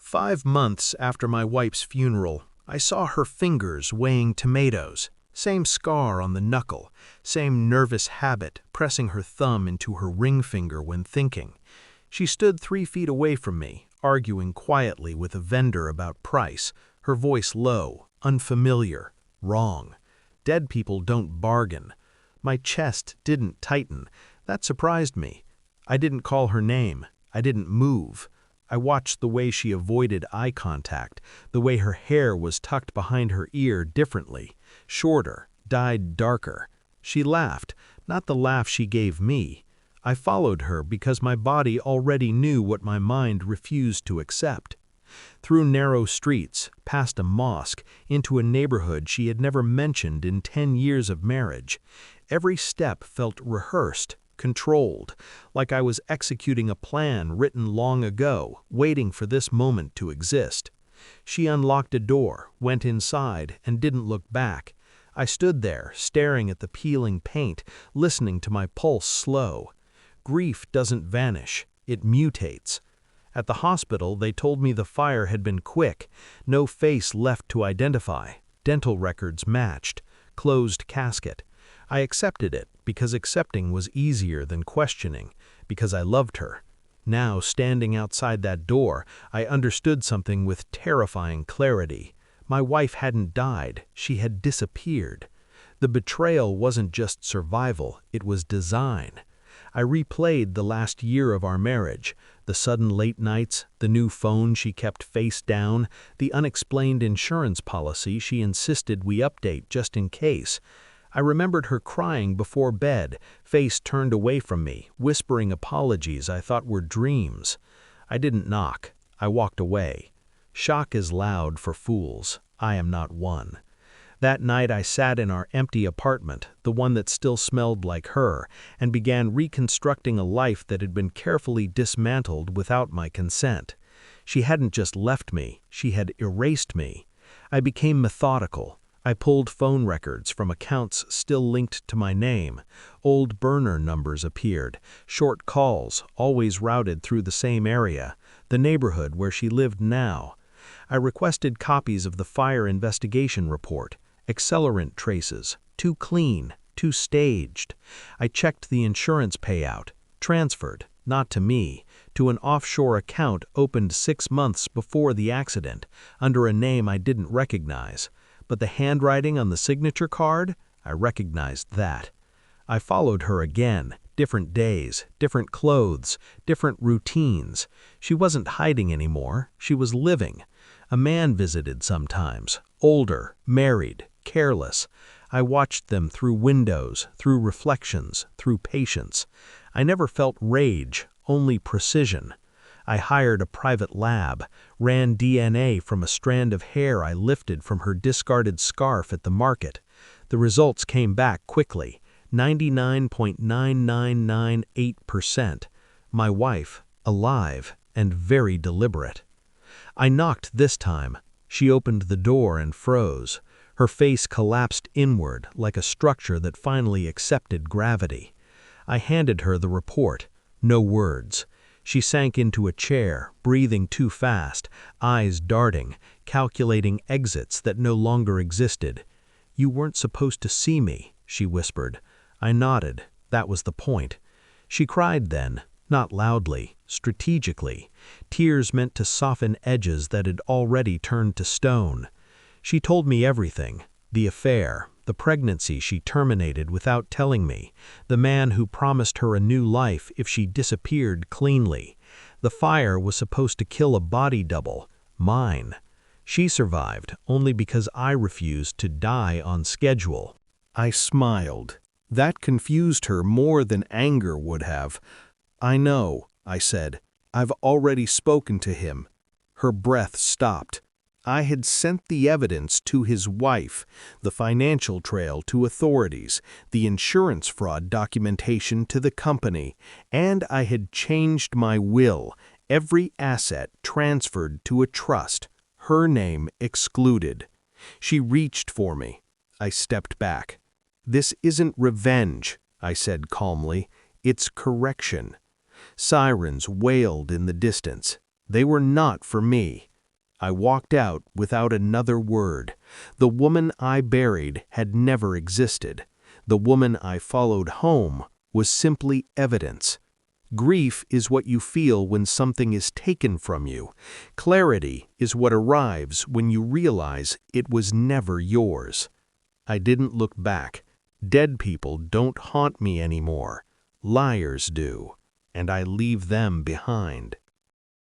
5 months after my wife's funeral, I saw her fingers weighing tomatoes. Same scar on the knuckle, same nervous habit pressing her thumb into her ring finger when thinking. She stood 3 feet away from me, arguing quietly with a vendor about price, her voice low, unfamiliar, wrong. Dead people don't bargain. My chest didn't tighten. That surprised me. I didn't call her name. I didn't move. I watched the way she avoided eye contact, the way her hair was tucked behind her ear differently, shorter, dyed darker. She laughed, not the laugh she gave me. I followed her because my body already knew what my mind refused to accept. Through narrow streets, past a mosque, into a neighborhood she had never mentioned in 10 years of marriage. Every step felt rehearsed, controlled, like I was executing a plan written long ago, waiting for this moment to exist. She unlocked a door, went inside, and didn't look back. I stood there, staring at the peeling paint, listening to my pulse slow. Grief doesn't vanish, it mutates. At the hospital, they told me the fire had been quick, no face left to identify, dental records matched, closed casket. I accepted it because accepting was easier than questioning, because I loved her. Now, standing outside that door, I understood something with terrifying clarity. My wife hadn't died, she had disappeared. The betrayal wasn't just survival, it was design. I replayed the last year of our marriage, the sudden late nights, the new phone she kept face down, the unexplained insurance policy she insisted we update just in case. I remembered her crying before bed, face turned away from me, whispering apologies I thought were dreams. I didn't knock. I walked away. Shock is loud for fools. I am not one. That night I sat in our empty apartment, the one that still smelled like her, and began reconstructing a life that had been carefully dismantled without my consent. She hadn't just left me, she had erased me. I became methodical. I pulled phone records from accounts still linked to my name. Old burner numbers appeared, short calls, always routed through the same area, the neighborhood where she lived now. I requested copies of the fire investigation report, accelerant traces, too clean, too staged. I checked the insurance payout, transferred, not to me, to an offshore account opened 6 months before the accident, under a name I didn't recognize. But the handwriting on the signature card, I recognized that. I followed her again, different days, different clothes, different routines. She wasn't hiding anymore, she was living. A man visited sometimes, older, married, careless. I watched them through windows, through reflections, through patience. I never felt rage, only precision. I hired a private lab, ran DNA from a strand of hair I lifted from her discarded scarf at the market. The results came back quickly, 99.9998%. My wife, alive and very deliberate. I knocked this time. She opened the door and froze. Her face collapsed inward like a structure that finally accepted gravity. I handed her the report. No words. She sank into a chair, breathing too fast, eyes darting, calculating exits that no longer existed. "You weren't supposed to see me," she whispered. I nodded. That was the point. She cried then, not loudly, strategically, tears meant to soften edges that had already turned to stone. She told me everything, the affair, the pregnancy she terminated without telling me, the man who promised her a new life if she disappeared cleanly. The fire was supposed to kill a body double, mine. She survived only because I refused to die on schedule. I smiled. That confused her more than anger would have. "I know," I said. "I've already spoken to him." Her breath stopped. I had sent the evidence to his wife, the financial trail to authorities, the insurance fraud documentation to the company, and I had changed my will, every asset transferred to a trust, her name excluded. She reached for me. I stepped back. "This isn't revenge," I said calmly. "It's correction." Sirens wailed in the distance. They were not for me. I walked out without another word. The woman I buried had never existed. The woman I followed home was simply evidence. Grief is what you feel when something is taken from you. Clarity is what arrives when you realize it was never yours. I didn't look back. Dead people don't haunt me anymore. Liars do, and I leave them behind.